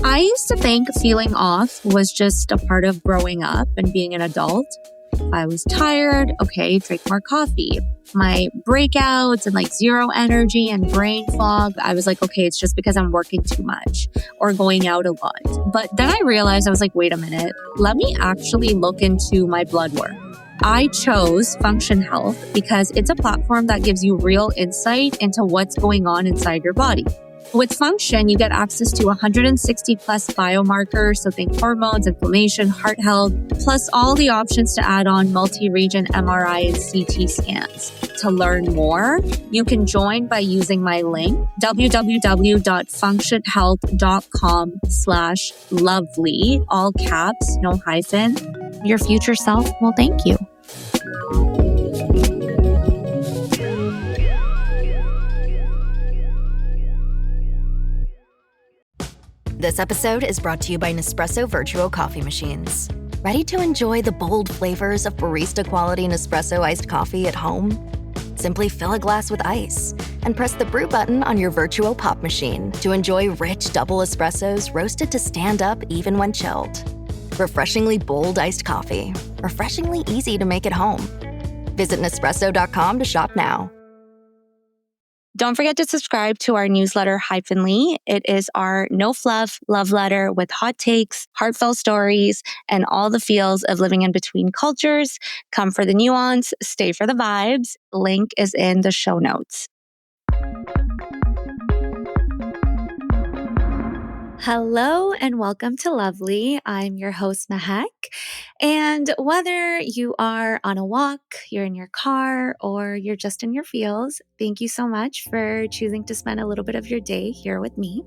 I used to think feeling off was just a part of growing up and being an adult. If I was tired, okay, drink more coffee. My breakouts and like zero energy and brain fog, I was like, okay, it's just because I'm working too much or going out a lot. But then I realized, I was like, wait a minute, let me actually look into my blood work. I chose Function Health because it's a platform that gives you real insight into what's going on inside your body. With Function, you get access to 160 plus biomarkers, so think hormones, inflammation, heart health, plus all the options to add on multi-region MRI and CT scans. To learn more, you can join by using my link, www.functionhealth.com/lovely, all caps, no hyphen. Your future self will thank you. This episode is brought to you by Nespresso Virtual Coffee Machines. Ready to enjoy the bold flavors of barista-quality Nespresso iced coffee at home? Simply fill a glass with ice and press the brew button on your virtual pop machine to enjoy rich double espressos roasted to stand up even when chilled. Refreshingly bold iced coffee. Refreshingly easy to make at home. Visit Nespresso.com to shop now. Don't forget to subscribe to our newsletter, Hyphenly. It is our no-fluff love letter with hot takes, heartfelt stories, and all the feels of living in between cultures. Come for the nuance, stay for the vibes. Link is in the show notes. Hello and welcome to Lovely. I'm your host, Mehak. And whether you are on a walk, you're in your car, or you're just in your feels, thank you so much for choosing to spend a little bit of your day here with me.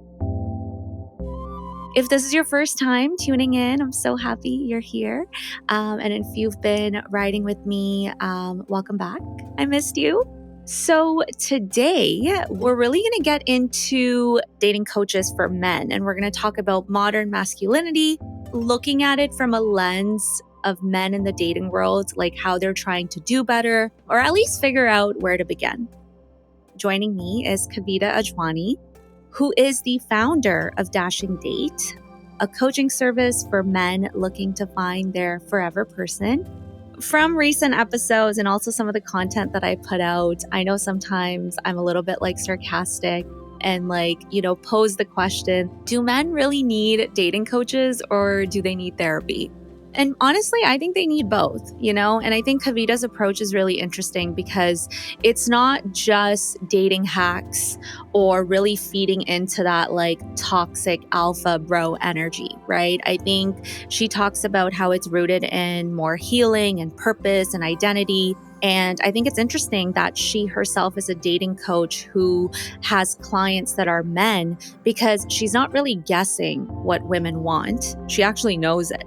If this is your first time tuning in, I'm so happy you're here. And if you've been riding with me, welcome back. I missed you. So today, we're really going to get into dating coaches for men, and we're going to talk about modern masculinity, looking at it from a lens of men in the dating world, like how they're trying to do better, or at least figure out where to begin. Joining me is Kavitha Ajwani, who is the founder of Dashing Date, a coaching service for men looking to find their forever person. From recent episodes and also some of the content that I put out, I know sometimes I'm a little bit like sarcastic and pose the question, do men really need dating coaches or do they need therapy? And honestly, I think they need both, and I think Kavitha's approach is really interesting because it's not just dating hacks or really feeding into that toxic alpha bro energy, right? I think she talks about how it's rooted in more healing and purpose and identity. And I think it's interesting that she herself is a dating coach who has clients that are men because she's not really guessing what women want. She actually knows it.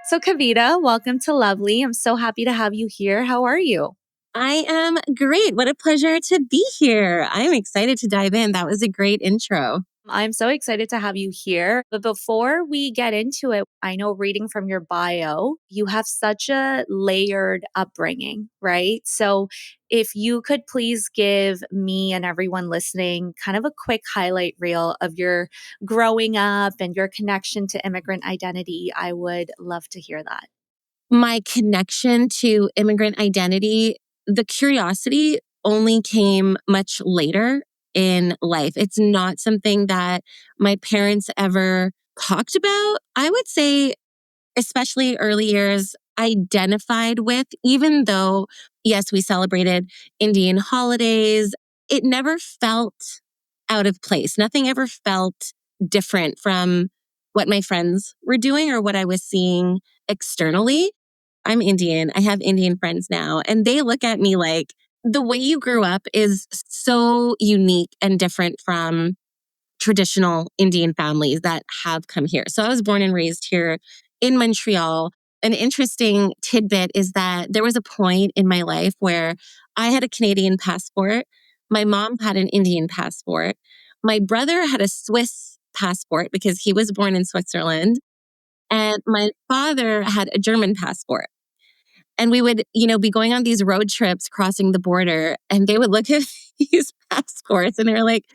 So Kavitha, welcome to Lovely. I'm so happy to have you here. How are you? I am great. What a pleasure to be here. I'm excited to dive in. That was a great intro. I'm so excited to have you here. But before we get into it, I know reading from your bio, you have such a layered upbringing, right? So if you could please give me and everyone listening kind of a quick highlight reel of your growing up and your connection to immigrant identity, I would love to hear that. My connection to immigrant identity, the curiosity only came much later in life. It's not something that my parents ever talked about. I would say, especially early years, identified with, even though, yes, we celebrated Indian holidays, it never felt out of place. Nothing ever felt different from what my friends were doing or what I was seeing externally. I'm Indian. I have Indian friends now, and they look at me like, the way you grew up is so unique and different from traditional Indian families that have come here. So I was born and raised here in Montreal. an interesting tidbit is that there was a point in my life where I had a Canadian passport. My mom had an Indian passport. My brother had a Swiss passport because he was born in Switzerland. And my father had a German passport. And we would, be going on these road trips crossing the border, and they would look at these passports and they were like,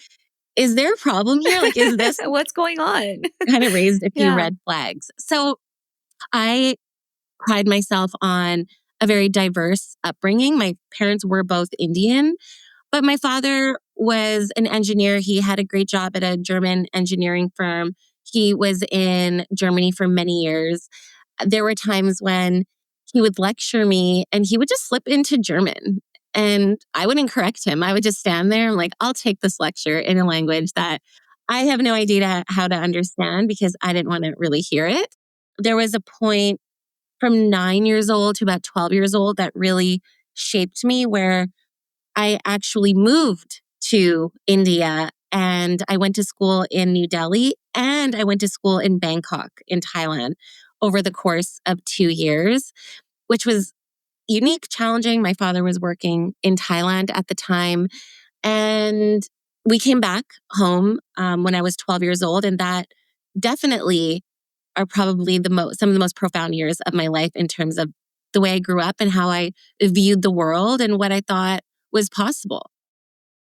is there a problem here? Like, is this What's going on? kind of raised a few Yeah. red flags? So I pride myself on a very diverse upbringing. My parents were both Indian, but my father was an engineer. He had a great job at a German engineering firm. He was in Germany for many years. There were times when he would lecture me and he would just slip into German. And I wouldn't correct him. I would just stand there and like, I'll take this lecture in a language that I have no idea how to understand because I didn't want to really hear it. There was a point from 9 years old to about 12 years old that really shaped me where I actually moved to India and I went to school in New Delhi and I went to school in Bangkok in Thailand over the course of 2 years, which was unique, challenging. My father was working in Thailand at the time. And we came back home when I was 12 years old. And that definitely are probably some of the most profound years of my life in terms of the way I grew up and how I viewed the world and what I thought was possible.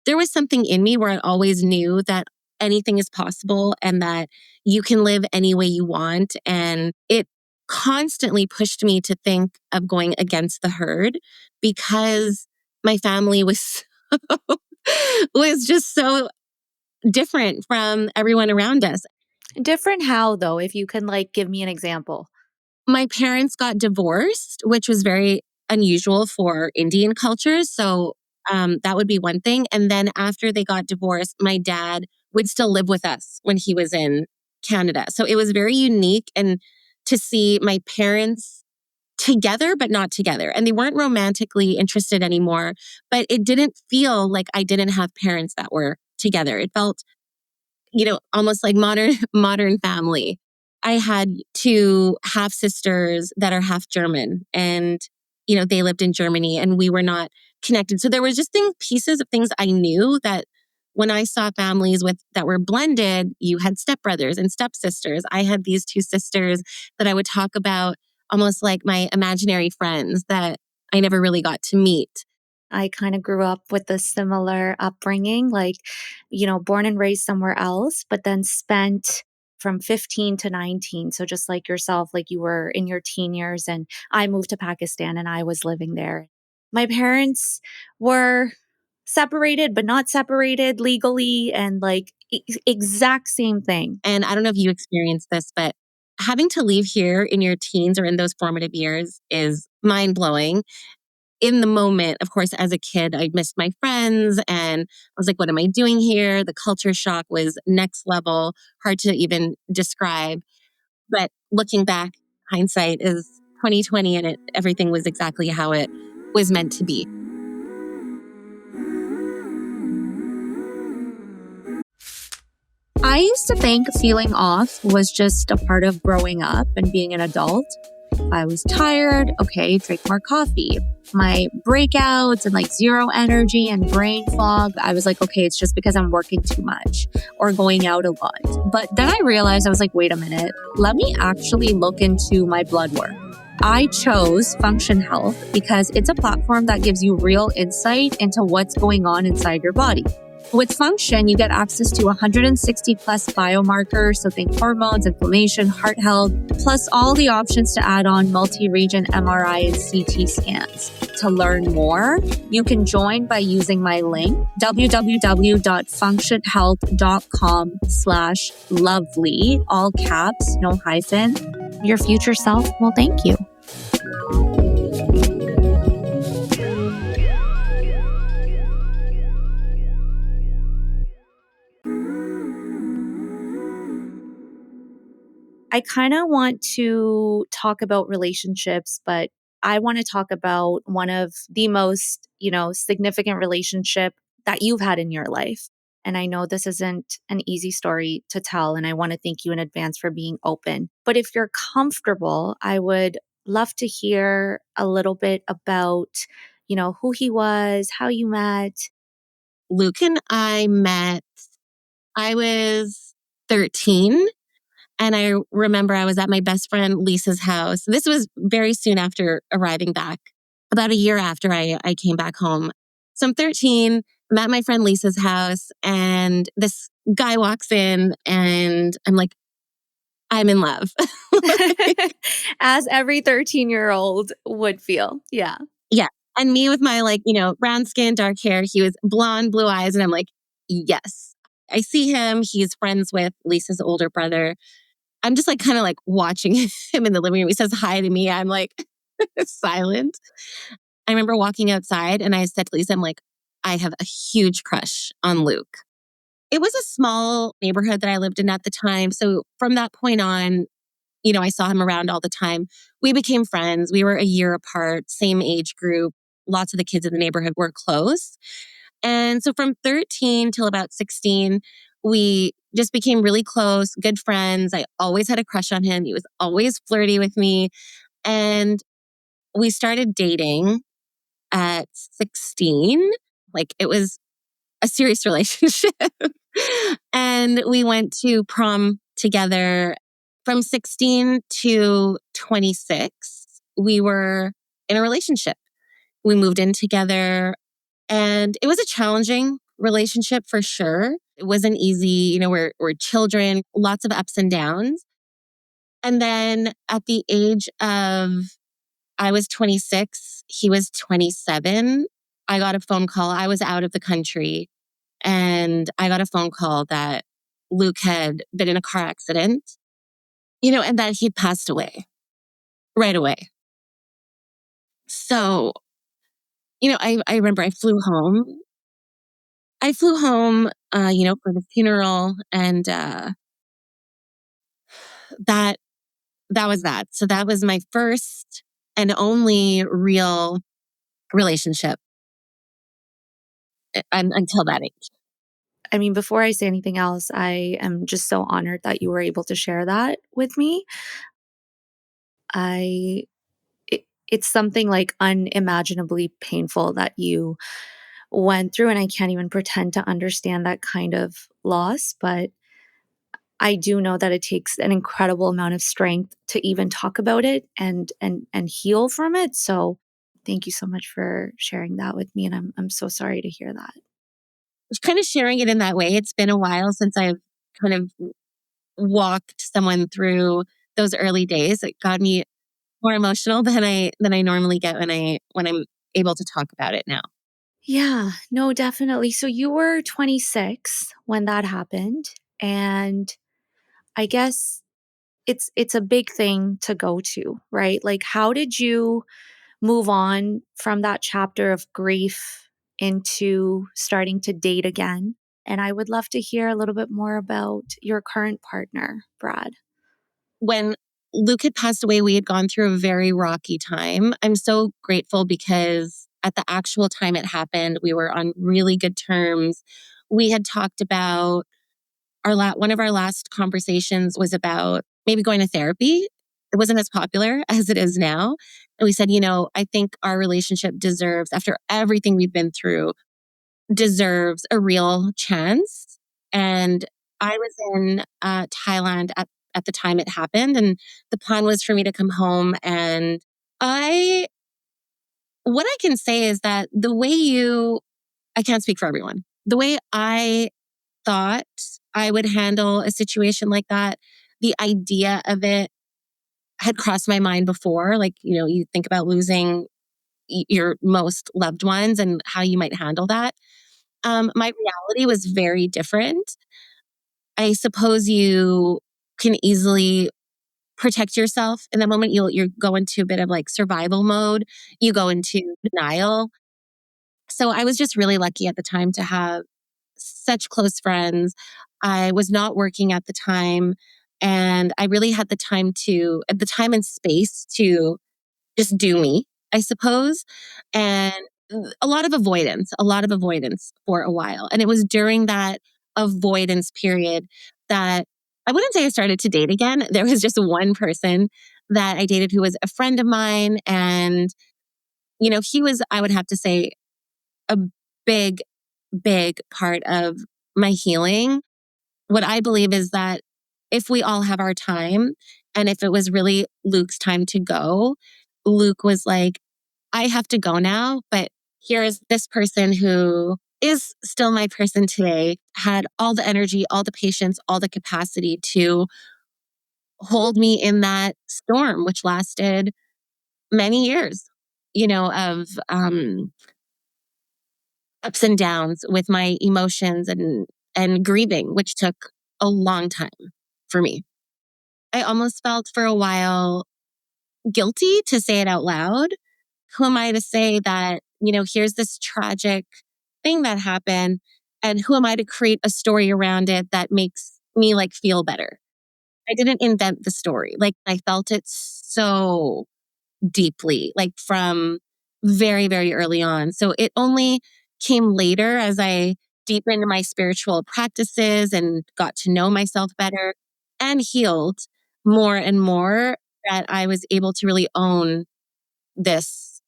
There was something in me where I always knew that anything is possible and that you can live any way you want. And it constantly pushed me to think of going against the herd because my family was was just so different from everyone around us. Different how though, if you can like give me an example. My parents got divorced, which was very unusual for Indian cultures. So that would be one thing. And then after they got divorced, my dad would still live with us when he was in Canada. So it was very unique and to see my parents together, but not together. And they weren't romantically interested anymore, but it didn't feel like I didn't have parents that were together. It felt almost like modern family. I had two half sisters that are half German and, they lived in Germany and we were not connected. So there was just pieces of things I knew that when I saw families that were blended, you had stepbrothers and stepsisters. I had these two sisters that I would talk about almost like my imaginary friends that I never really got to meet. I kind of grew up with a similar upbringing, like, born and raised somewhere else, but then spent from 15 to 19. So just like yourself, like you were in your teen years and I moved to Pakistan and I was living there. My parents were separated, but not separated legally and like exact same thing. And I don't know if you experienced this, but having to leave here in your teens or in those formative years is mind blowing. In the moment, of course, as a kid, I missed my friends and I was like, what am I doing here? The culture shock was next level, hard to even describe. But looking back, hindsight is 2020 and everything was exactly how it was meant to be. I used to think feeling off was just a part of growing up and being an adult. I was tired, okay, drink more coffee. My breakouts and like zero energy and brain fog, I was like, okay, it's just because I'm working too much or going out a lot. But then I realized, I was like, wait a minute, let me actually look into my blood work. I chose Function Health because it's a platform that gives you real insight into what's going on inside your body. With Function, you get access to 160 plus biomarkers, so think hormones, inflammation, heart health, plus all the options to add on multi-region MRI and CT scans. To learn more, you can join by using my link, www.functionhealth.com/lovely, all caps, no hyphen. Your future self will thank you. I kind of want to talk about relationships, but I want to talk about one of the most, significant relationship that you've had in your life. And I know this isn't an easy story to tell, and I want to thank you in advance for being open. But if you're comfortable, I would love to hear a little bit about, who he was, how you met. Luke and I met, I was 13. And I remember I was at my best friend Lisa's house. This was very soon after arriving back, about a year after I came back home. So I'm 13, I'm at my friend Lisa's house, and this guy walks in, and I'm like, I'm in love. As every 13-year-old would feel. Yeah. Yeah. And me with my brown skin, dark hair, he was blonde, blue eyes. And I'm like, yes. I see him. He's friends with Lisa's older brother. I'm just like kind of like watching him in the living room. He says hi to me. I'm like silent. I remember walking outside and I said to Lisa, I'm like, I have a huge crush on Luke. It was a small neighborhood that I lived in at the time. So from that point on, I saw him around all the time. We became friends. We were a year apart, same age group. Lots of the kids in the neighborhood were close. And so from 13 till about 16, we just became really close, good friends. I always had a crush on him. He was always flirty with me. And we started dating at 16. Like it was a serious relationship. And we went to prom together from 16 to 26. We were in a relationship. We moved in together, and it was a challenging relationship for sure. It wasn't easy. We're children, lots of ups and downs. And then at the age of, I was 26, he was 27. I got a phone call. I was out of the country, and I got a phone call that Luke had been in a car accident, and that he'd passed away right away. So, I remember I flew home. For the funeral, and that that was that. So that was my first and only real relationship until that age. I mean, before I say anything else, I am just so honored that you were able to share that with me. It's something like unimaginably painful that you went through, and I can't even pretend to understand that kind of loss, but I do know that it takes an incredible amount of strength to even talk about it and heal from it. So thank you so much for sharing that with me, and I'm so sorry to hear that. Kind of sharing it in that way. It's been a while since I've kind of walked someone through those early days. It got me more emotional than I normally get when I'm able to talk about it now. Yeah, no, definitely. So you were 26 when that happened, and I guess it's a big thing to go to, right? Like how did you move on from that chapter of grief into starting to date again? And I would love to hear a little bit more about your current partner, Brad. When Luke had passed away, we had gone through a very rocky time. I'm so grateful because at the actual time it happened, we were on really good terms. We had talked about one of our last conversations was about maybe going to therapy. It wasn't as popular as it is now. And we said, I think our relationship deserves, after everything we've been through, deserves a real chance. And I was in Thailand at the time it happened. And the plan was for me to come home. And what I can say is that I can't speak for everyone. The way I thought I would handle a situation like that, the idea of it had crossed my mind before. Like, you think about losing your most loved ones and how you might handle that. My reality was very different. I suppose you can easily protect yourself in that moment. You go into a bit of like survival mode. You go into denial. So I was just really lucky at the time to have such close friends. I was not working at the time, and I really had the time and space to just do me, I suppose. And a lot of avoidance for a while. And it was during that avoidance period that I wouldn't say I started to date again. There was just one person that I dated who was a friend of mine. And, he was, I would have to say, a big, big part of my healing. What I believe is that if we all have our time, and if it was really Luke's time to go, Luke was like, I have to go now, but here's this person who is still my person today, had all the energy, all the patience, all the capacity to hold me in that storm, which lasted many years, of ups and downs with my emotions and grieving, which took a long time for me. I almost felt for a while guilty to say it out loud. Who am I to say that, here's this tragic thing that happened, and who am I to create a story around it that makes me like feel better? I didn't invent the story. Like, I felt it so deeply, like from very, very early on. So it only came later as I deepened my spiritual practices and got to know myself better and healed more and more, that I was able to really own this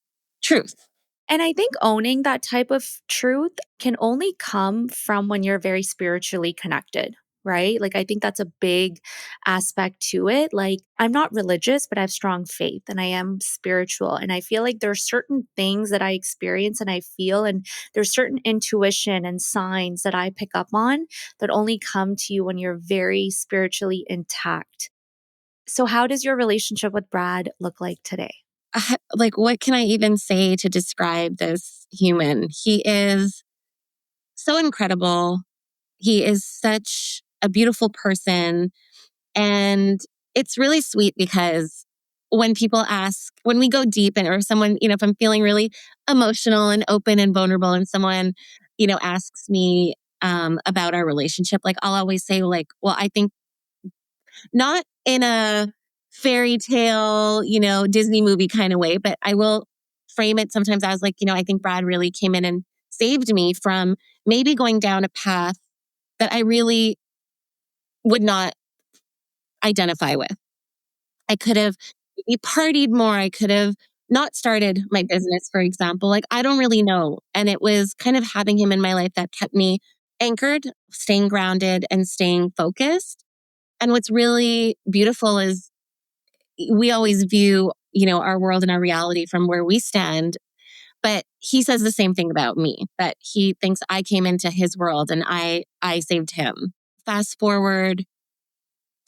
truth. And I think owning that type of truth can only come from when you're very spiritually connected, right? Like, I think that's a big aspect to it. Like, I'm not religious, but I have strong faith and I am spiritual. And I feel like there's certain things that I experience and I feel, and there's certain intuition and signs that I pick up on that only come to you when you're very spiritually intact. So, how does your relationship with Brad look like today? Like, what can I even say to describe this human? He is so incredible. He is such a beautiful person. And it's really sweet because when people ask, when we go deep and, or someone, if I'm feeling really emotional and open and vulnerable and someone, asks me about our relationship, like I'll always say like, well, I think not in a fairy tale, Disney movie kind of way, but I will frame it sometimes as like, I think Brad really came in and saved me from maybe going down a path that I really would not identify with. I could have maybe partied more. I could have not started my business, for example. Like, I don't really know. And it was kind of having him in my life that kept me anchored, staying grounded and staying focused. And what's really beautiful is we always view, our world and our reality from where we stand. But he says the same thing about me, that he thinks I came into his world and I saved him. Fast forward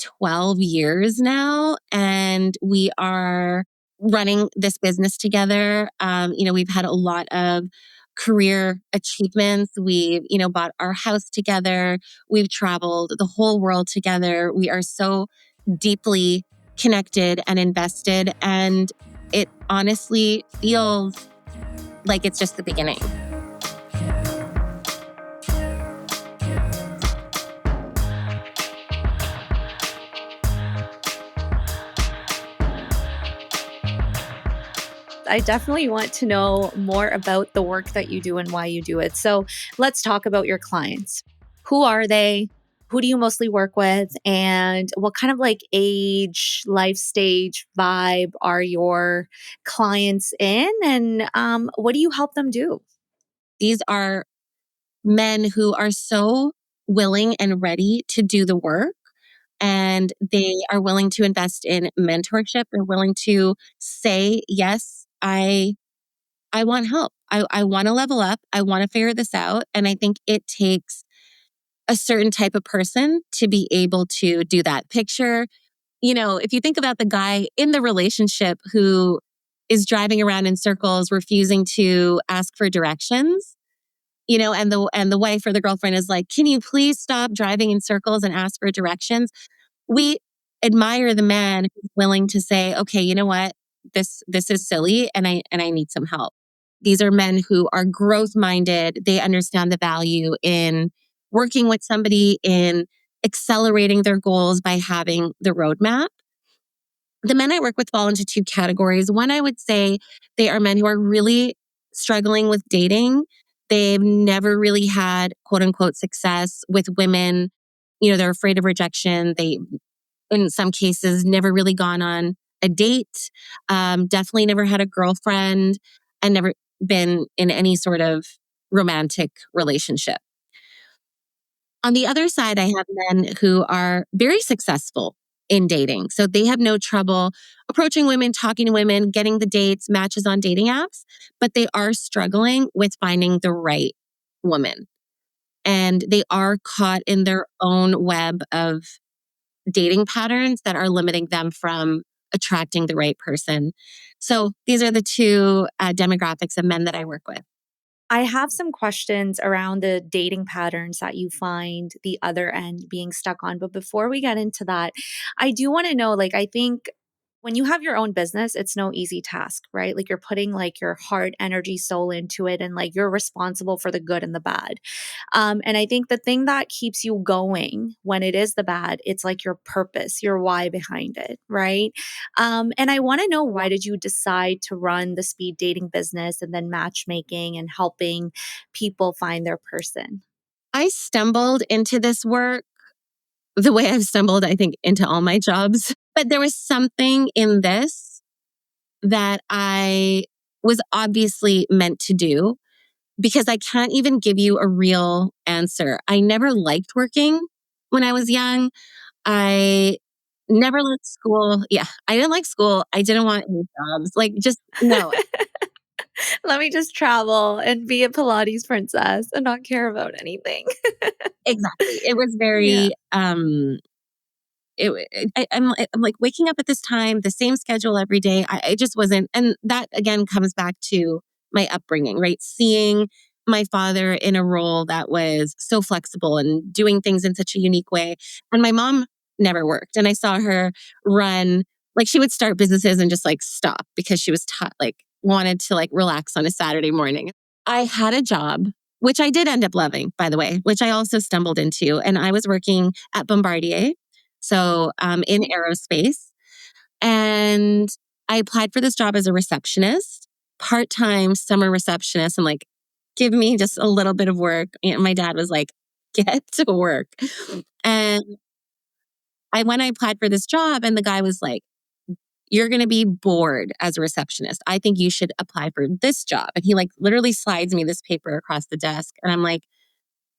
12 years now, and we are running this business together. We've had a lot of career achievements. We've, bought our house together. We've traveled the whole world together. We are so deeply connected and invested. And it honestly feels like it's just the beginning. I definitely want to know more about the work that you do and why you do it. So let's talk about your clients. Who are they? Who do you mostly work with? And what kind of like age, life stage, vibe are your clients in? And what do you help them do? These are men who are so willing and ready to do the work. And they are willing to invest in mentorship. They're willing to say, yes, I want help. I want to level up. I want to figure this out. And I think it takes a certain type of person to be able to do that. Picture, if you think about the guy in the relationship who is driving around in circles, refusing to ask for directions, and the wife or the girlfriend is like, can you please stop driving in circles and ask for directions? We admire the man who's willing to say, okay, you know what? This is silly and I need some help. These are men who are growth minded. They understand the value in working with somebody, in accelerating their goals by having the roadmap. The men I work with fall into two categories. One, I would say they are men who are really struggling with dating. They've never really had quote unquote success with women. They're afraid of rejection. They, in some cases, never really gone on a date, definitely never had a girlfriend, and never been in any sort of romantic relationship. On the other side, I have men who are very successful in dating. So they have no trouble approaching women, talking to women, getting the dates, matches on dating apps, but they are struggling with finding the right woman. And they are caught in their own web of dating patterns that are limiting them from attracting the right person. So these are the two demographics of men that I work with. I have some questions around the dating patterns that you find the other end being stuck on. But before we get into that, I do want to know like, I think when you have your own business, it's no easy task, right? Like you're putting like your heart, energy, soul into it, and like you're responsible for the good and the bad. And I think the thing that keeps you going when it is the bad, it's like your purpose, your why behind it, right? And I want to know, why did you decide to run the speed dating business and then matchmaking and helping people find their person? I stumbled into this work the way I've stumbled, I think, into all my jobs. But there was something in this that I was obviously meant to do, because I can't even give you a real answer. I never liked working when I was young. I never liked school. Yeah, I didn't like school. I didn't want any jobs. Like, just no. Let me just travel and be a Pilates princess and not care about anything. Exactly. It was Yeah. very I'm like waking up at this time, the same schedule every day. I just wasn't, and that again comes back to my upbringing, right? Seeing my father in a role that was so flexible and doing things in such a unique way, and my mom never worked, and I saw her run, like she would start businesses and just like stop because she was like wanted to like relax on a Saturday morning. I had a job, which I did end up loving, by the way, which I also stumbled into, and I was working at Bombardier, so in aerospace. And I applied for this job as a receptionist, part time summer receptionist. I'm like, give me just a little bit of work. And my dad was like, get to work. And when I applied for this job, and the guy was like, you're going to be bored as a receptionist. I think you should apply for this job. And he like literally slides me this paper across the desk. And I'm like,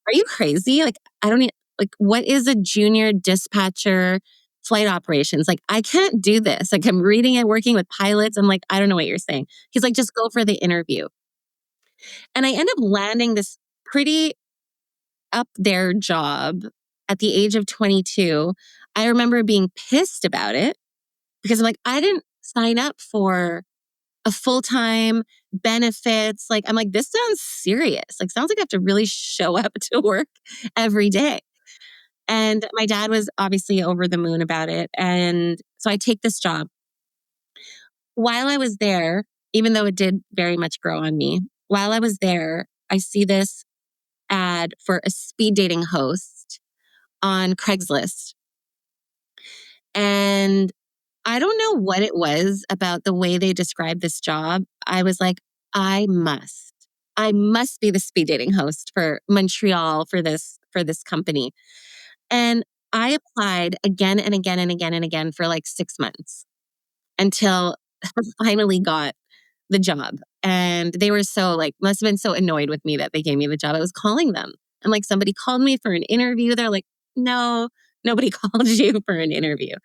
are you crazy? Like, I don't need, like, what is a junior dispatcher flight operations? Like, I can't do this. Like, I'm reading and working with pilots. I'm like, I don't know what you're saying. He's like, just go for the interview. And I end up landing this pretty up there job at the age of 22. I remember being pissed about it because I'm like, I didn't sign up for a full-time benefits. Like, I'm like, this sounds serious. Like, sounds like I have to really show up to work every day. And my dad was obviously over the moon about it. And so I take this job. While I was there, even though it did very much grow on me, while I was there, I see this ad for a speed dating host on Craigslist. And I don't know what it was about the way they described this job. I was like, I must. I must be the speed dating host for Montreal for this company. And I applied again and again and again and again for like 6 months until I finally got the job. And they were so like, must have been so annoyed with me that they gave me the job. I was calling them. And like somebody called me for an interview. They're like, no, nobody called you for an interview.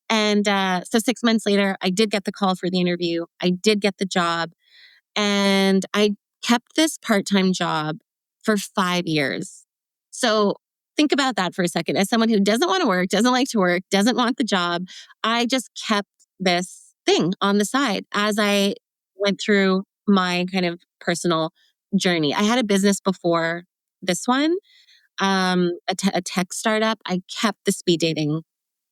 And so 6 months later, I did get the call for the interview. I did get the job. And I kept this part time job for 5 years. So think about that for a second. As someone who doesn't want to work, doesn't like to work, doesn't want the job, I just kept this thing on the side as I went through my kind of personal journey. I had a business before this one, a tech startup. I kept the speed dating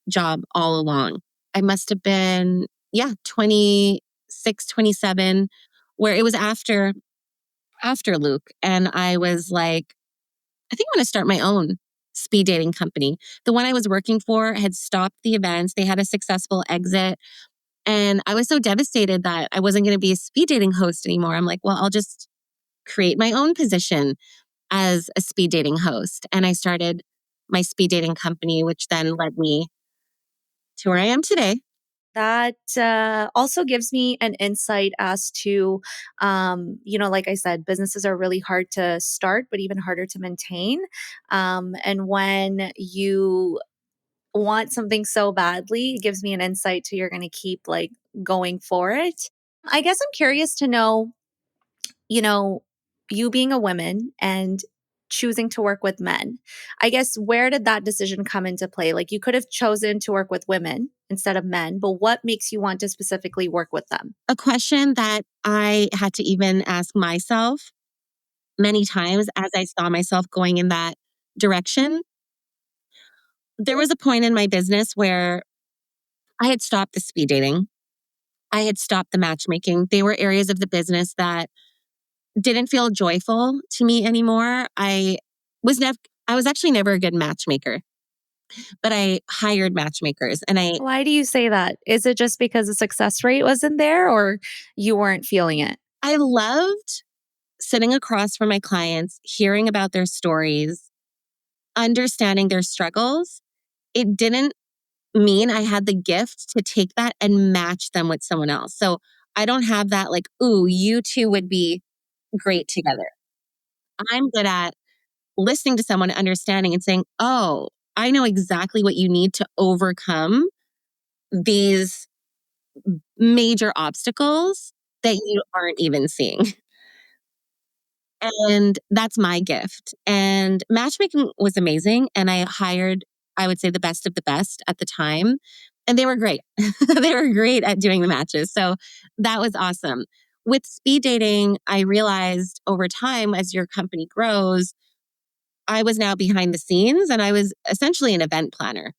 job all along. I must have been, yeah, 26, 27, where it was after Luke. And I was like, I think I'm going to start my own speed dating company. The one I was working for had stopped the events. They had a successful exit. And I was so devastated that I wasn't going to be a speed dating host anymore. I'm like, well, I'll just create my own position as a speed dating host. And I started my speed dating company, which then led me to where I am today. That also gives me an insight as to, like I said, businesses are really hard to start, but even harder to maintain. And when you want something so badly, it gives me an insight to you're going to keep like going for it. I guess I'm curious to know, you know, you being a woman and choosing to work with men. I guess where did that decision come into play? Like you could have chosen to work with women instead of men, but what makes you want to specifically work with them? A question that I had to even ask myself many times as I saw myself going in that direction. There was a point in my business where I had stopped the speed dating. I had stopped the matchmaking. They were areas of the business that didn't feel joyful to me anymore. Was never I was actually never a good matchmaker, but I hired matchmakers and Why do you say that? Is it just because the success rate wasn't there or you weren't feeling it? I loved sitting across from my clients, hearing about their stories, understanding their struggles. It didn't mean I had the gift to take that and match them with someone else. So I don't have that like, ooh, you two would be great together. I'm good at listening to someone, understanding and saying, oh, I know exactly what you need to overcome these major obstacles that you aren't even seeing. And that's my gift. And matchmaking was amazing. And I hired, I would say, the best of the best at the time. And they were great. They were great at doing the matches. So that was awesome. With speed dating, I realized over time, as your company grows, I was now behind the scenes and I was essentially an event planner,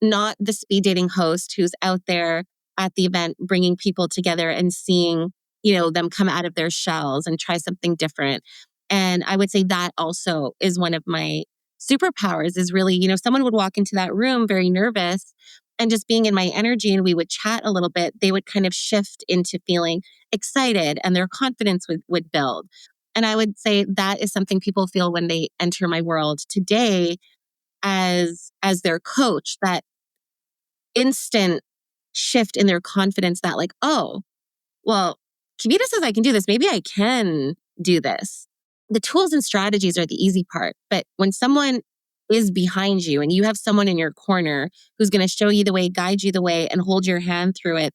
not the speed dating host who's out there at the event bringing people together and seeing, them come out of their shells and try something different. And I would say that also is one of my superpowers is really, someone would walk into that room very nervous and just being in my energy and we would chat a little bit, they would kind of shift into feeling excited and their confidence would build. And I would say that is something people feel when they enter my world today as their coach, that instant shift in their confidence that like, oh, well, Kavita says I can do this. Maybe I can do this. The tools and strategies are the easy part. But when someone is behind you and you have someone in your corner who's going to show you the way, guide you the way, and hold your hand through it,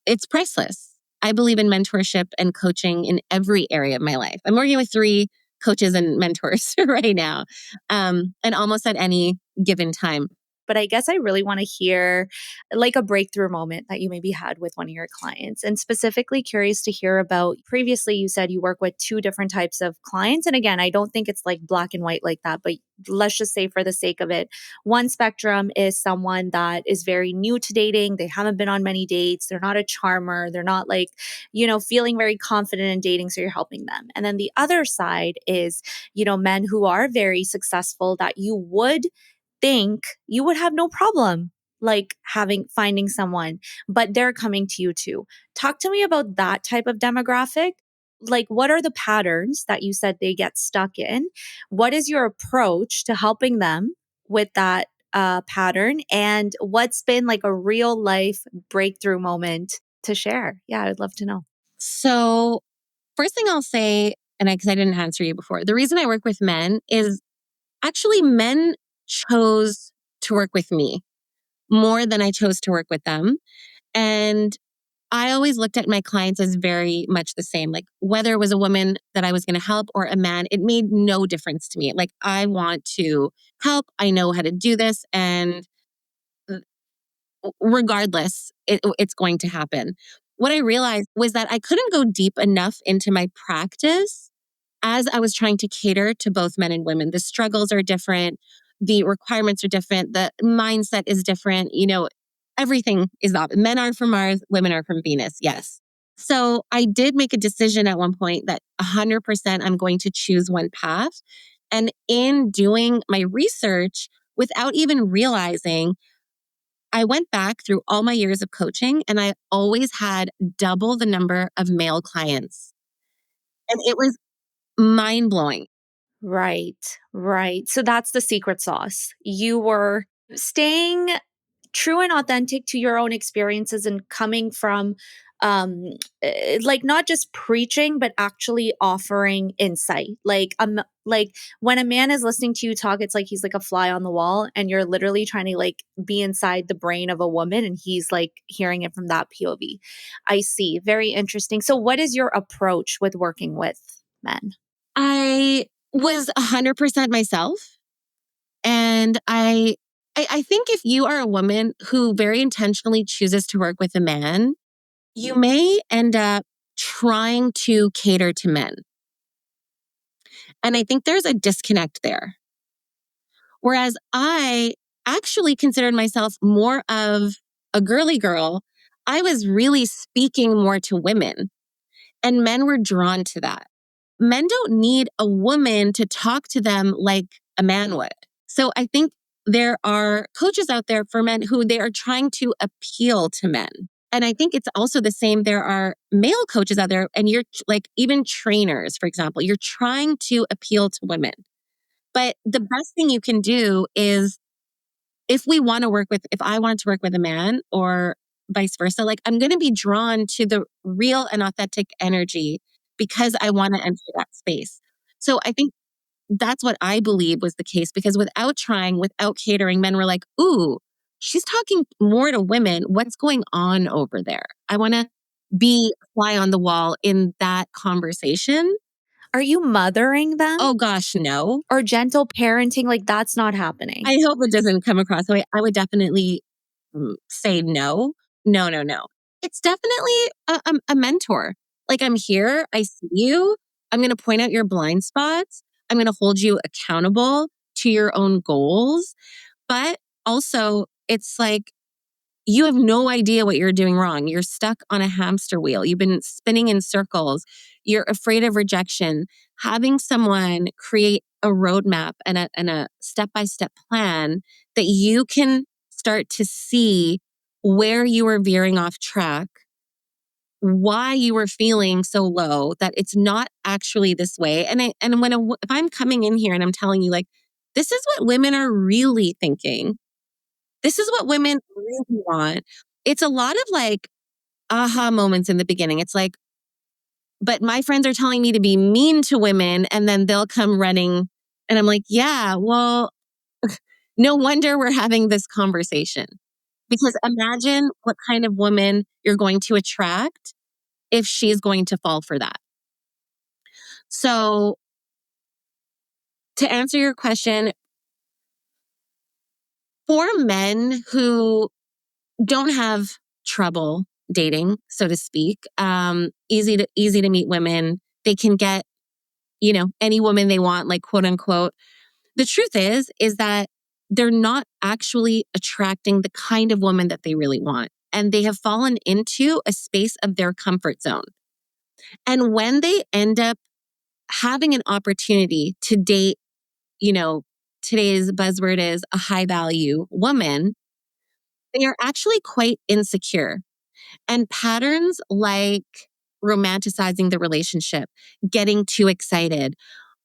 it's priceless. I believe in mentorship and coaching in every area of my life. I'm working with 3 coaches and mentors right now, and almost at any given time. But I guess I really want to hear like a breakthrough moment that you maybe had with one of your clients. And specifically curious to hear about previously you said you work with 2 different types of clients. And again, I don't think it's like black and white like that, but let's just say for the sake of it, one spectrum is someone that is very new to dating. They haven't been on many dates. They're not a charmer. They're not like, feeling very confident in dating. So you're helping them. And then the other side is, men who are very successful that you would think you would have no problem like finding someone, but they're coming to you too. Talk to me about that type of demographic. Like, what are the patterns that you said they get stuck in? What is your approach to helping them with that pattern? And what's been like a real life breakthrough moment to share? Yeah, I would love to know. So, first thing I'll say, and because I didn't answer you before, the reason I work with men is actually men chose to work with me more than I chose to work with them. And I always looked at my clients as very much the same. Like whether it was a woman that I was going to help or a man, it made no difference to me. Like I want to help. I know how to do this. And regardless, it's going to happen. What I realized was that I couldn't go deep enough into my practice as I was trying to cater to both men and women. The struggles are different, the requirements are different, the mindset is different. Everything is up. Men are from Mars, women are from Venus. Yes. So I did make a decision at one point that 100% I'm going to choose one path. And in doing my research, without even realizing, I went back through all my years of coaching and I always had double the number of male clients. And it was mind blowing. Right, right. So that's the secret sauce. You were staying true and authentic to your own experiences and coming from like not just preaching but actually offering insight. Like when a man is listening to you talk, it's like he's like a fly on the wall and you're literally trying to like be inside the brain of a woman and he's like hearing it from that POV. I see. Very interesting. So what is your approach with working with men? I was 100% myself. And I think if you are a woman who very intentionally chooses to work with a man, you may end up trying to cater to men. And I think there's a disconnect there. Whereas I actually considered myself more of a girly girl, I was really speaking more to women, and men were drawn to that. Men don't need a woman to talk to them like a man would. So I think there are coaches out there for men who they are trying to appeal to men. And I think it's also the same. There are male coaches out there, and you're like, even trainers, for example, you're trying to appeal to women. But the best thing you can do is if I wanted to work with a man or vice versa, like I'm going to be drawn to the real and authentic energy because I want to enter that space. So I think that's what I believe was the case, because without trying, without catering, men were like, ooh, she's talking more to women. What's going on over there? I want to be a fly on the wall in that conversation. Are you mothering them Oh gosh, no. or gentle parenting? Like that's not happening. I hope it doesn't come across that way. I would definitely say no. No, no, no. It's definitely a mentor. Like, I'm here, I see you. I'm going to point out your blind spots. I'm going to hold you accountable to your own goals. But also, it's like you have no idea what you're doing wrong. You're stuck on a hamster wheel. You've been spinning in circles. You're afraid of rejection. Having someone create a roadmap and a step-by-step plan that you can start to see where you are veering off track, why you were feeling so low, that it's not actually this way. If I'm coming in here and I'm telling you, like, this is what women are really thinking, this is what women really want. It's a lot of like aha moments in the beginning. It's like, but my friends are telling me to be mean to women, and then they'll come running. And I'm like, yeah, well, no wonder we're having this conversation. Because imagine what kind of woman you're going to attract if she's going to fall for that. So, to answer your question, for men who don't have trouble dating, so to speak, easy to meet women, they can get, any woman they want, like, quote unquote. The truth is that they're not actually attracting the kind of woman that they really want. And they have fallen into a space of their comfort zone. And when they end up having an opportunity to date, today's buzzword is a high value woman, they are actually quite insecure. And patterns like romanticizing the relationship, getting too excited,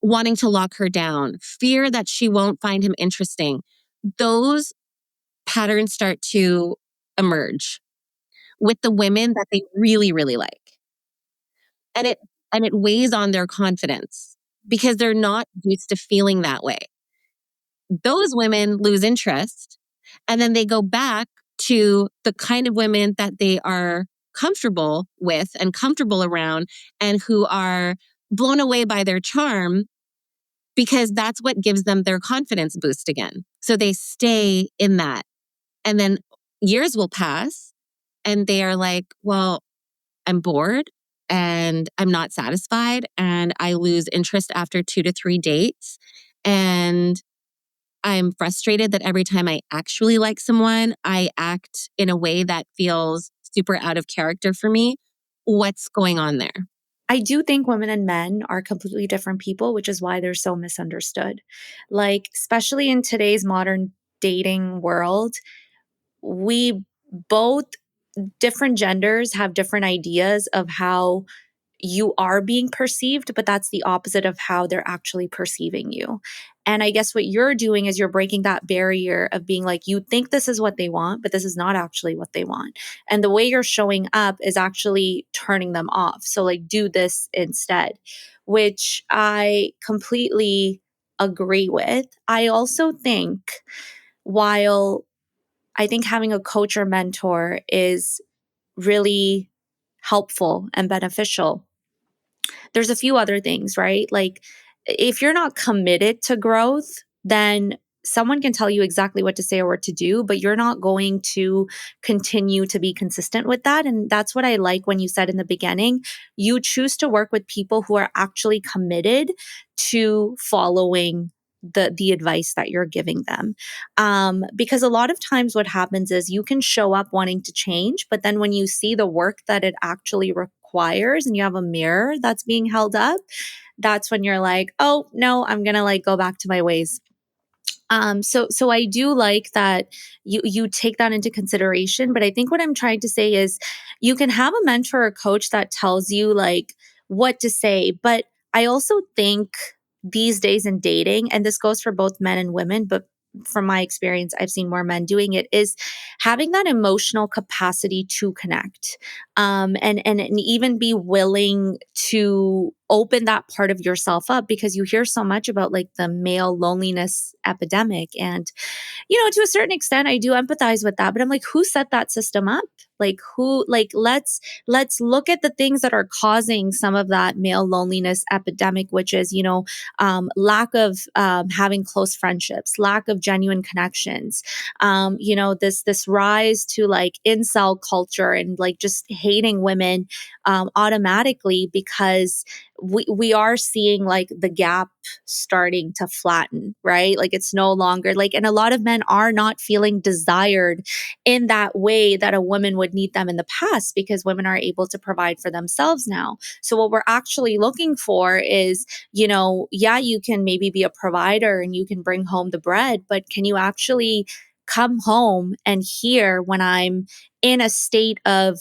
wanting to lock her down, fear that she won't find him interesting, those patterns start to emerge with the women that they really, really like. And it weighs on their confidence because they're not used to feeling that way. Those women lose interest, and then they go back to the kind of women that they are comfortable with and comfortable around, and who are blown away by their charm, because that's what gives them their confidence boost again. So they stay in that. And then years will pass and they are like, well, I'm bored and I'm not satisfied, and I lose interest after 2 to 3 dates. And I'm frustrated that every time I actually like someone, I act in a way that feels super out of character for me. What's going on there? I do think women and men are completely different people, which is why they're so misunderstood. Like, especially in today's modern dating world, we both, different genders, have different ideas of how you are being perceived, but that's the opposite of how they're actually perceiving you. And I guess what you're doing is you're breaking that barrier of being like, you think this is what they want, but this is not actually what they want. And the way you're showing up is actually turning them off. So, like, do this instead, which I completely agree with. I also think, while I think having a coach or mentor is really helpful and beneficial, there's a few other things, right? Like, if you're not committed to growth, then someone can tell you exactly what to say or what to do, but you're not going to continue to be consistent with that. And that's what I like when you said in the beginning, you choose to work with people who are actually committed to following the advice that you're giving them. Because a lot of times what happens is you can show up wanting to change, but then when you see the work that it actually requires and you have a mirror that's being held up, that's when you're like, oh no, I'm gonna like go back to my ways. So I do like that you take that into consideration. But I think what I'm trying to say is you can have a mentor or coach that tells you like what to say. But I also think these days in dating, and this goes for both men and women, but from my experience, I've seen more men doing it, is having that emotional capacity to connect, and even be willing to open that part of yourself up, because you hear so much about like the male loneliness epidemic. And to a certain extent, I do empathize with that, but I'm like, who set that system up? Like, who, like, let's look at the things that are causing some of that male loneliness epidemic, which is, lack of having close friendships, lack of genuine connections, this rise to like incel culture and like just hating women automatically, because we are seeing like the gap starting to flatten, right? Like, it's no longer like, and a lot of men are not feeling desired in that way that a woman would need them in the past, because women are able to provide for themselves now. So what we're actually looking for is, yeah, you can maybe be a provider and you can bring home the bread, but can you actually come home and hear when I'm in a state of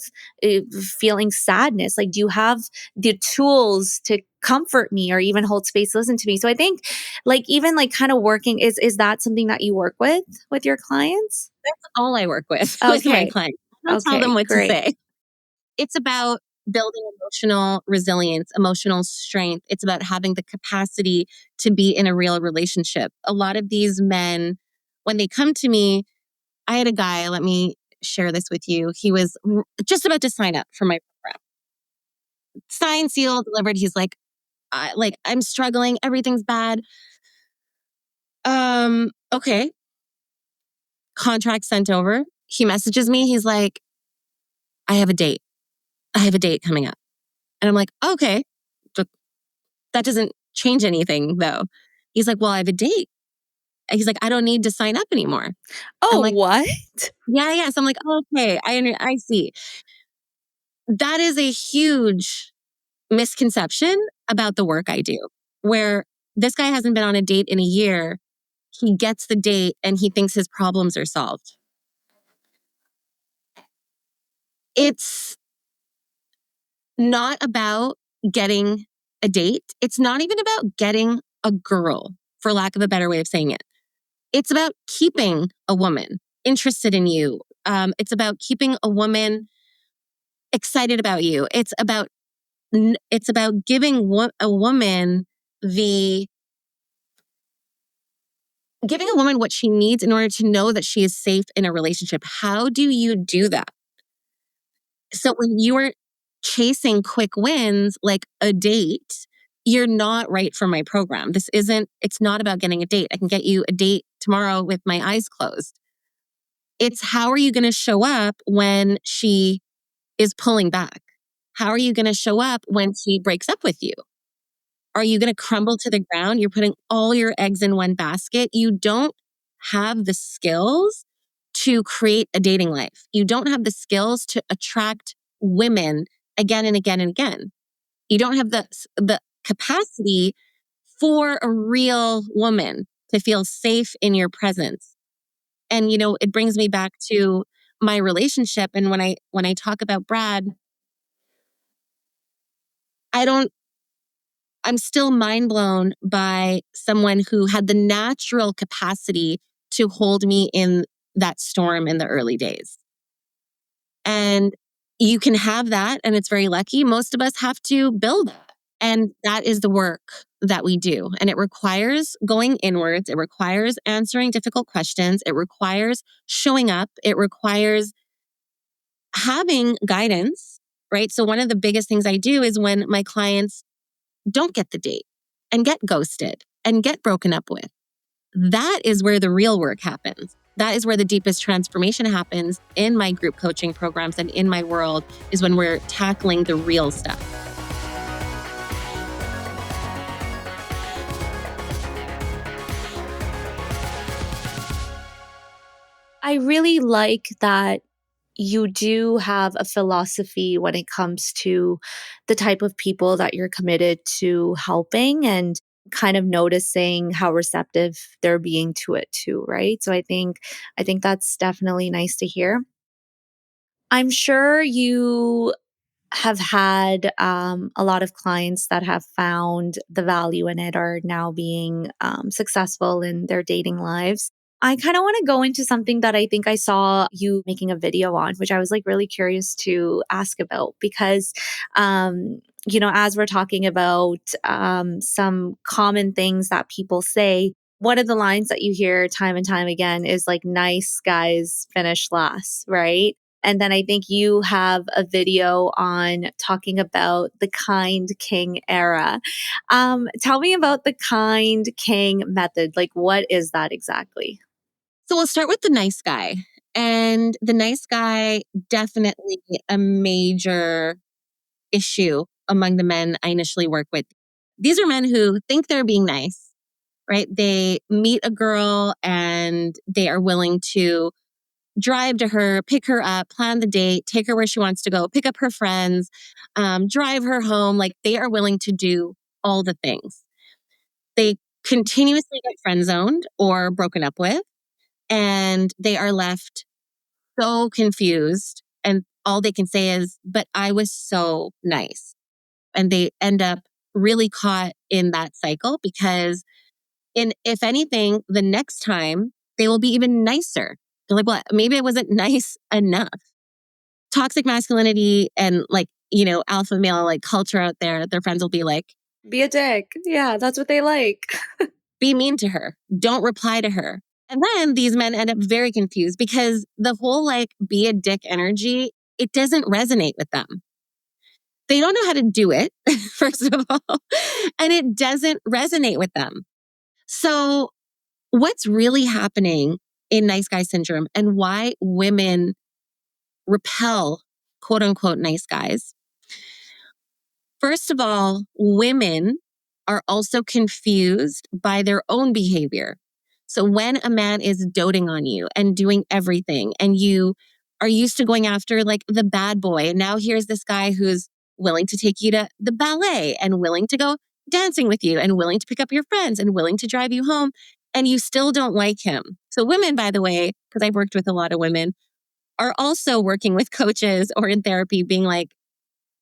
feeling sadness? Like, do you have the tools to comfort me or even hold space, listen to me? So I think, like, even like kind of working, is that something that you work with your clients? That's all I work with with my Okay. clients. I don't tell them Okay, what to great. say. It's about building emotional resilience, emotional strength. It's about having the capacity to be in a real relationship. A lot of these men, when they come to me, I had a guy, let me share this with you. He was just about to sign up for my program. Signed, sealed, delivered. He's like, I'm struggling. Everything's bad. Okay. Contract sent over. He messages me. He's like, I have a date. I have a date coming up. And I'm like, okay. But that doesn't change anything though. He's like, well, I have a date. And he's like, I don't need to sign up anymore. I'm Oh, like, what? yeah. So I'm like, okay, I see. That is a huge misconception about the work I do, where this guy hasn't been on a date in a year. He gets the date and he thinks his problems are solved. It's not about getting a date. It's not even about getting a girl, for lack of a better way of saying it. It's about keeping a woman interested in you. It's about keeping a woman excited about you. It's about giving a woman the giving a woman what she needs in order to know that she is safe in a relationship. How do you do that? So when you are chasing quick wins like a date, you're not right for my program. It's not about getting a date. I can get you a date tomorrow with my eyes closed. It's how are you going to show up when she is pulling back? How are you going to show up when she breaks up with you? Are you going to crumble to the ground? You're putting all your eggs in one basket. You don't have the skills to create a dating life. You don't have the skills to attract women again and again and again. You don't have the capacity for a real woman to feel safe in your presence. And it brings me back to my relationship. And when I talk about Brad, I don't, I'm still mind blown by someone who had the natural capacity to hold me in that storm in the early days. And you can have that, and it's very lucky. Most of us have to build that. And that is the work that we do. And it requires going inwards. It requires answering difficult questions. It requires showing up. It requires having guidance, right? So, one of the biggest things I do is when my clients don't get the date and get ghosted and get broken up with, that is where the real work happens. That is where the deepest transformation happens in my group coaching programs and in my world, is when we're tackling the real stuff. I really like that you do have a philosophy when it comes to the type of people that you're committed to helping, and kind of noticing how receptive they're being to it too, right? So I think that's definitely nice to hear. I'm sure you have had a lot of clients that have found the value in it, are now being successful in their dating lives. I kind of want to go into something that I think I saw you making a video on, which I was like really curious to ask about because, as we're talking about some common things that people say, one of the lines that you hear time and time again is like, nice guys finish last, right? And then I think you have a video on talking about the kind king era. Tell me about the kind king method. Like, what is that exactly? So, we'll start with the nice guy. And the nice guy, definitely a major issue among the men I initially work with. These are men who think they're being nice, right? They meet a girl and they are willing to drive to her, pick her up, plan the date, take her where she wants to go, pick up her friends, drive her home. Like, they are willing to do all the things. They continuously get friend zoned or broken up with, and they are left so confused. And all they can say is, but I was so nice. And they end up really caught in that cycle because, if anything, the next time they will be even nicer. They're like, well, maybe I wasn't nice enough. Toxic masculinity and, like, alpha male like culture out there, their friends will be like, Be a dick. Yeah, that's what they like. be mean to her. Don't reply to her. And then these men end up very confused because the whole like be a dick energy, it doesn't resonate with them. They don't know how to do it, first of all, and it doesn't resonate with them. So, what's really happening in nice guy syndrome and why women repel quote unquote nice guys? First of all, women are also confused by their own behavior. So when a man is doting on you and doing everything, and you are used to going after like the bad boy, and now here's this guy who's willing to take you to the ballet and willing to go dancing with you and willing to pick up your friends and willing to drive you home, and you still don't like him. So women, by the way, because I've worked with a lot of women, are also working with coaches or in therapy being like,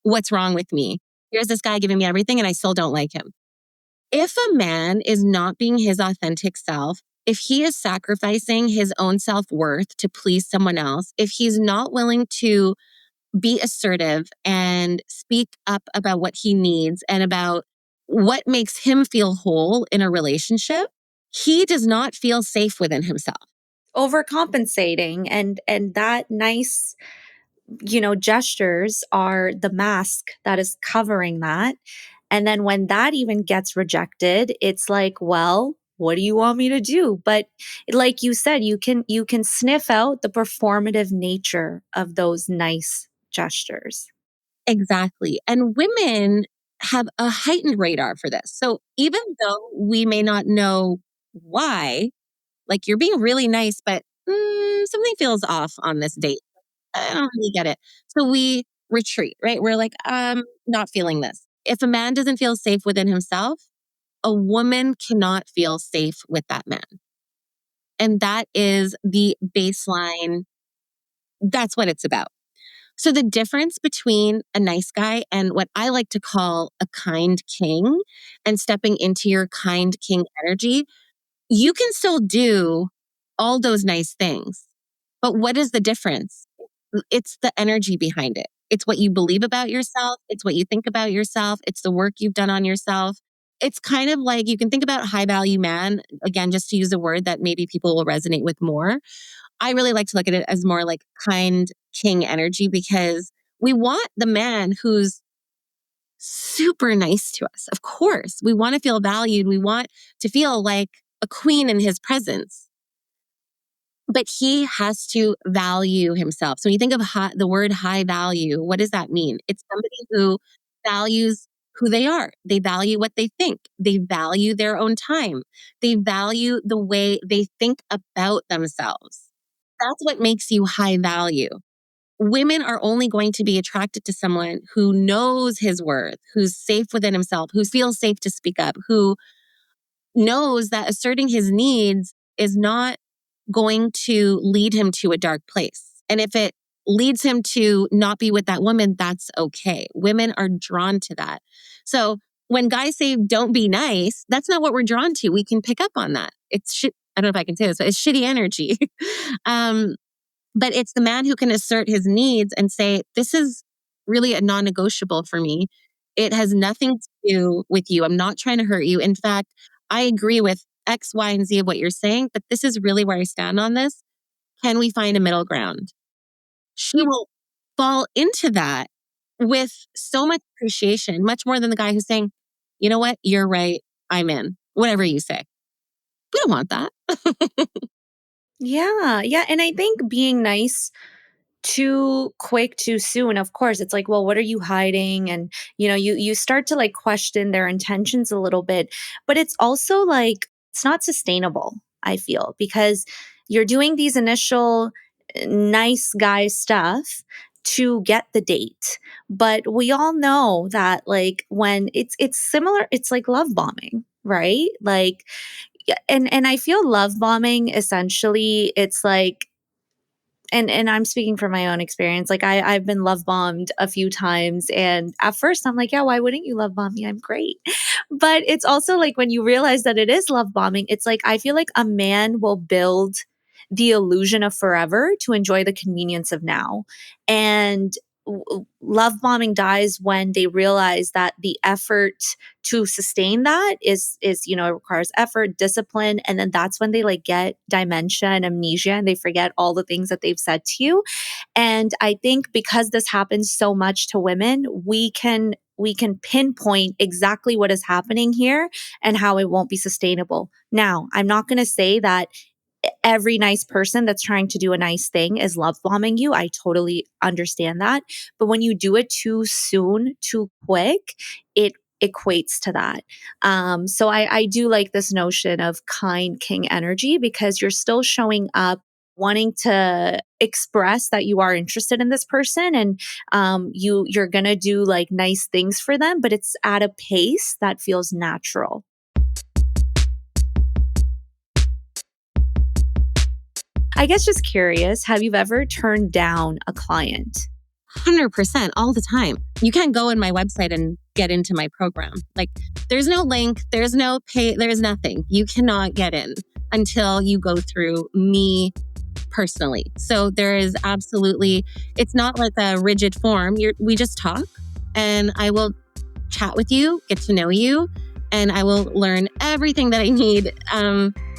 what's wrong with me? Here's this guy giving me everything and I still don't like him. If a man is not being his authentic self, if he is sacrificing his own self-worth to please someone else, if he's not willing to be assertive and speak up about what he needs and about what makes him feel whole in a relationship, he does not feel safe within himself. Overcompensating, and that nice, gestures are the mask that is covering that. And then when that even gets rejected, it's like, well, what do you want me to do? But like you said, you can sniff out the performative nature of those nice gestures. Exactly. And women have a heightened radar for this. So even though we may not know why, like, you're being really nice, but something feels off on this date. I don't really get it. So we retreat, right? We're like, not feeling this. If a man doesn't feel safe within himself, a woman cannot feel safe with that man. And that is the baseline. That's what it's about. So the difference between a nice guy and what I like to call a kind king and stepping into your kind king energy, you can still do all those nice things. But what is the difference? It's the energy behind it. It's what you believe about yourself. It's what you think about yourself. It's the work you've done on yourself. It's kind of like you can think about high value man, again, just to use a word that maybe people will resonate with more. I really like to look at it as more like kind king energy because we want the man who's super nice to us. Of course, we want to feel valued. We want to feel like a queen in his presence. But he has to value himself. So when you think of the word high value, what does that mean? It's somebody who values who they are. They value what they think. They value their own time. They value the way they think about themselves. That's what makes you high value. Women are only going to be attracted to someone who knows his worth, who's safe within himself, who feels safe to speak up, who knows that asserting his needs is not going to lead him to a dark place. And if it leads him to not be with that woman, that's okay. Women are drawn to that. So when guys say don't be nice, that's not what we're drawn to. We can pick up on that. It's shit. I don't know if I can say this, but it's shitty energy. But it's the man who can assert his needs and say, this is really a non-negotiable for me. It has nothing to do with you. I'm not trying to hurt you. In fact, I agree with X, Y, and Z of what you're saying, but this is really where I stand on this. Can we find a middle ground? She will fall into that with so much appreciation, much more than the guy who's saying, you know what? You're right. I'm in. Whatever you say. We don't want that. Yeah. Yeah. And I think being nice too quick too soon, of course it's like, well, what are you hiding? And you start to like question their intentions a little bit, but it's also like it's not sustainable, I feel, because you're doing these initial nice guy stuff to get the date, but we all know that like when it's similar, it's like love bombing, right? Like and I feel love bombing essentially, it's like, and I'm speaking from my own experience. Like I've been love bombed a few times, and at first I'm like, yeah, why wouldn't you love bomb me? I'm great. But it's also like when you realize that it is love bombing, it's like I feel like a man will build the illusion of forever to enjoy the convenience of now. And love bombing dies when they realize that the effort to sustain that is it requires effort, discipline, and then that's when they like get dementia and amnesia and they forget all the things that they've said to you. And I think because this happens so much to women, we can pinpoint exactly what is happening here and how it won't be sustainable. Now, I'm not going to say that every nice person that's trying to do a nice thing is love bombing you. I totally understand that. But when you do it too soon, too quick, it equates to that. So I do like this notion of kind king energy because you're still showing up wanting to express that you are interested in this person, and you're gonna do like nice things for them, but it's at a pace that feels natural. I guess just curious, have you ever turned down a client? 100% all the time. You can't go in my website and get into my program. Like there's no link, there's no pay, there's nothing. You cannot get in until you go through me personally. So there is absolutely, it's not like a rigid form. We just talk and I will chat with you, get to know you, and I will learn everything that I need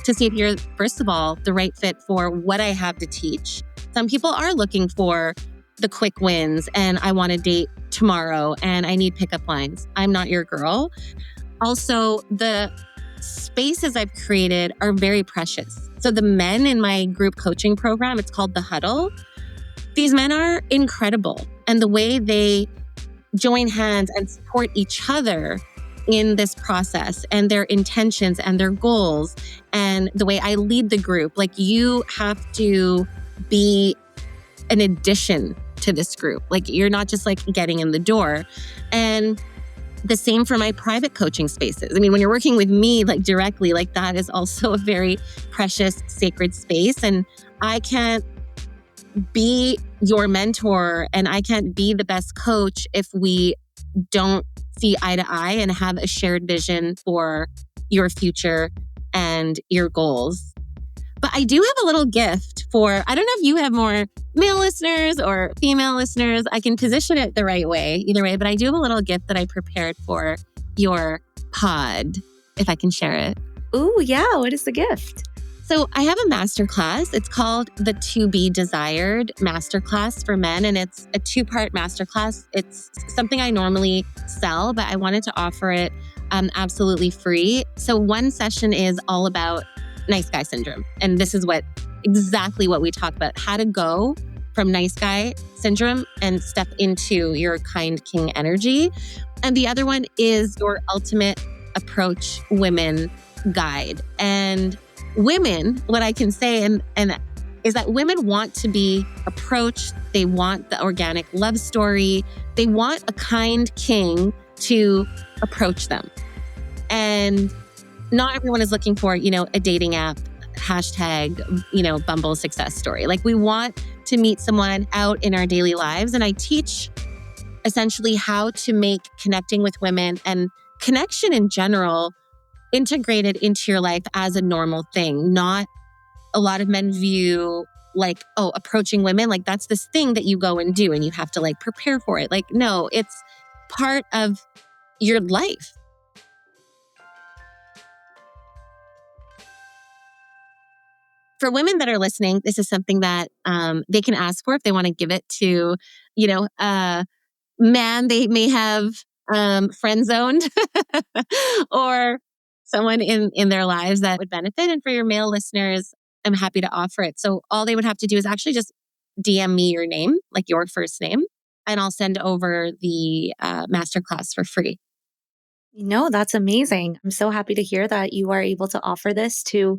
to see if you're, first of all, the right fit for what I have to teach. Some people are looking for the quick wins and I want to date tomorrow and I need pickup lines. I'm not your girl. Also, the spaces I've created are very precious. So the men in my group coaching program, it's called The Huddle. These men are incredible. And the way they join hands and support each other in this process and their intentions and their goals and the way I lead the group, like you have to be an addition to this group. Like you're not just like getting in the door. And the same for my private coaching spaces. I mean, when you're working with me like directly, like that is also a very precious, sacred space. And I can't be your mentor and I can't be the best coach if we don't see eye to eye and have a shared vision for your future and your goals. But I do have a little gift for, I don't know if you have more male listeners or female listeners. I can position it the right way, either way, but I do have a little gift that I prepared for your pod, if I can share it. Ooh, yeah. What is the gift? So I have a masterclass. It's called the To Be Desired Masterclass for Men, and it's a 2-part masterclass. It's something I normally sell, but I wanted to offer it absolutely free. So one session is all about nice guy syndrome, and this is exactly what we talk about: how to go from nice guy syndrome and step into your kind king energy. And the other one is your ultimate approach women guide. And women, what I can say and is that women want to be approached. They want the organic love story. They want a kind king to approach them. And not everyone is looking for, a dating app, hashtag, Bumble success story. Like, we want to meet someone out in our daily lives. And I teach essentially how to make connecting with women and connection in general integrated into your life as a normal thing. Not a lot of men view approaching women, like that's this thing that you go and do and you have to prepare for it. No, it's part of your life. For women that are listening, this is something that they can ask for if they want to give it to, a man they may have friend zoned or someone in their lives that would benefit. And for your male listeners, I'm happy to offer it. So all they would have to do is actually just DM me your name, like your first name, and I'll send over the masterclass for free. No, that's amazing. I'm so happy to hear that you are able to offer this to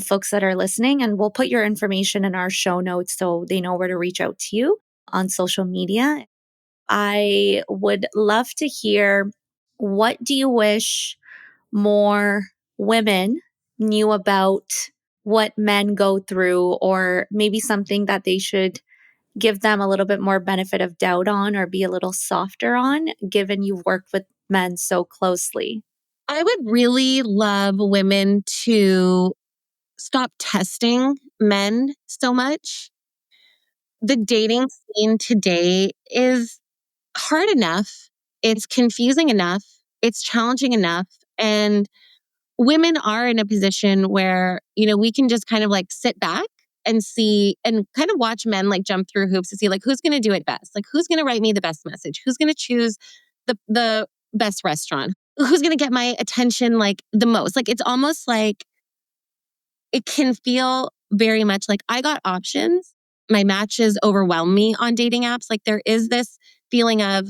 folks that are listening. And we'll put your information in our show notes so they know where to reach out to you on social media. I would love to hear, what do you wish more women knew about what men go through, or maybe something that they should give them a little bit more benefit of doubt on or be a little softer on, given you've worked with men so closely? I would really love women to stop testing men so much. The dating scene today is hard enough. It's confusing enough. It's challenging enough. And women are in a position where, we can just kind of sit back and see and kind of watch men jump through hoops to see who's going to do it best. Who's going to write me the best message? Who's going to choose the best restaurant? Who's going to get my attention the most? It's almost like it can feel very much like I got options. My matches overwhelm me on dating apps. There is this feeling of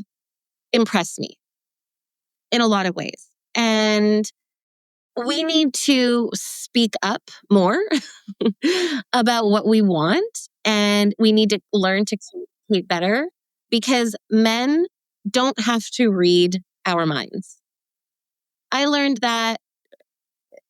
impress me in a lot of ways. And we need to speak up more about what we want. And we need to learn to communicate better, because men don't have to read our minds. I learned that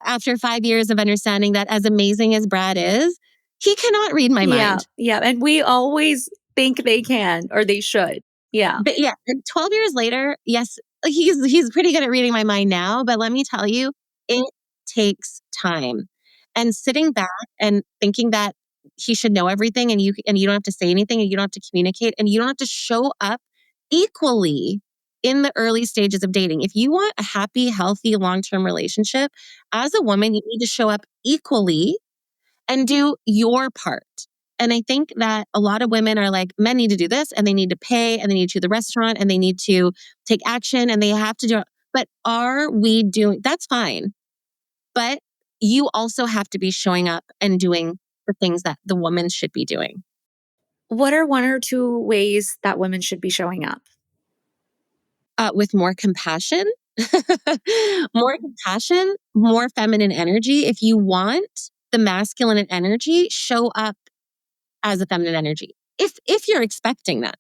after 5 years of understanding that as amazing as Brad is, he cannot read my mind. Yeah. And we always think they can or they should. Yeah. But yeah, and 12 years later, yes, he's pretty good at reading my mind now. But let me tell you, it takes time. And sitting back and thinking that he should know everything and you don't have to say anything and you don't have to communicate and you don't have to show up equally in the early stages of dating. If you want a happy, healthy, long-term relationship, as a woman, you need to show up equally and do your part. And I think that a lot of women are like, men need to do this and they need to pay and they need to do the restaurant and they need to take action and they have to do it. But are we doing, that's fine. But you also have to be showing up and doing the things that the woman should be doing. What are 1 or 2 ways that women should be showing up? With more compassion, more feminine energy. If you want the masculine energy, show up as a feminine energy. If you're expecting that.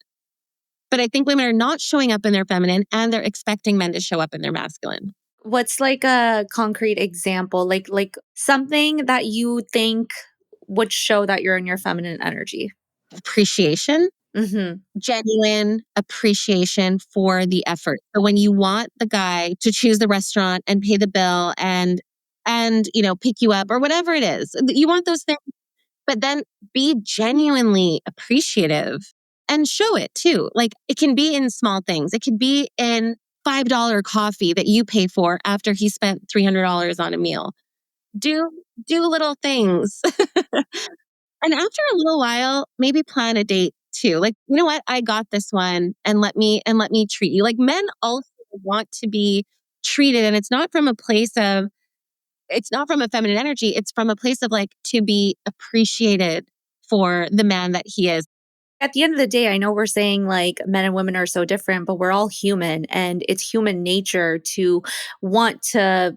But I think women are not showing up in their feminine and they're expecting men to show up in their masculine. What's a concrete example, like something that you think would show that you're in your feminine energy? appreciation, Mm-hmm. genuine appreciation for the effort. So when you want the guy to choose the restaurant and pay the bill and pick you up or whatever it is, you want those things, but then be genuinely appreciative and show it too. Like it can be in small things. It could be in $5 coffee that you pay for after he spent $300 on a meal. Do do little things. And after a little while, maybe plan a date too. Like, you know what? I got this one and let me treat you. Like men also want to be treated, and it's not from a feminine energy. It's from a place of like to be appreciated for the man that he is. At the end of the day, I know we're saying like men and women are so different, but we're all human and it's human nature to want to,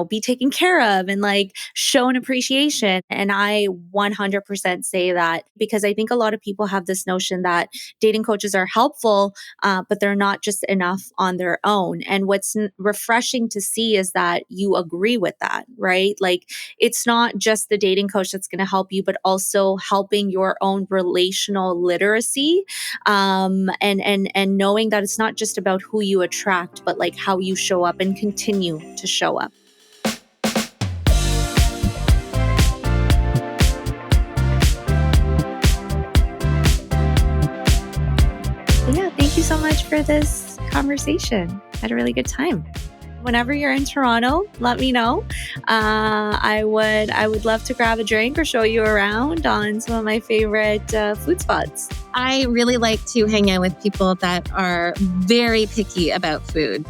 be taken care of and like show an appreciation. And I 100% say that because I think a lot of people have this notion that dating coaches are helpful, but they're not just enough on their own. And what's refreshing to see is that you agree with that, right? Like it's not just the dating coach that's going to help you, but also helping your own relational literacy, and knowing that it's not just about who you attract, but like how you show up and continue to show up. Yeah, thank you so much for this conversation. I had a really good time. Whenever you're in Toronto, let me know. I would love to grab a drink or show you around on some of my favorite food spots. I really like to hang out with people that are very picky about food.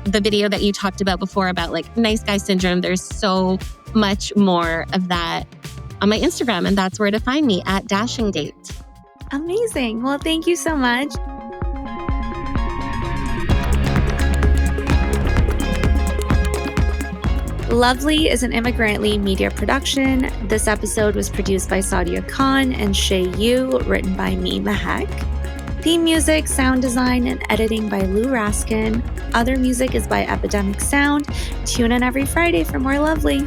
The video that you talked about before about like nice guy syndrome, there's so much more of that on my Instagram, and that's where to find me at Dashing Date. Amazing. Well, thank you so much. Lovely is an Immigrantly media production. This episode was produced by Sadia Khan and Shay Yu, written by me, Mehak. Theme music, sound design, and editing by Lou Raskin. Other music is by Epidemic Sound. Tune in every Friday for more Lovely.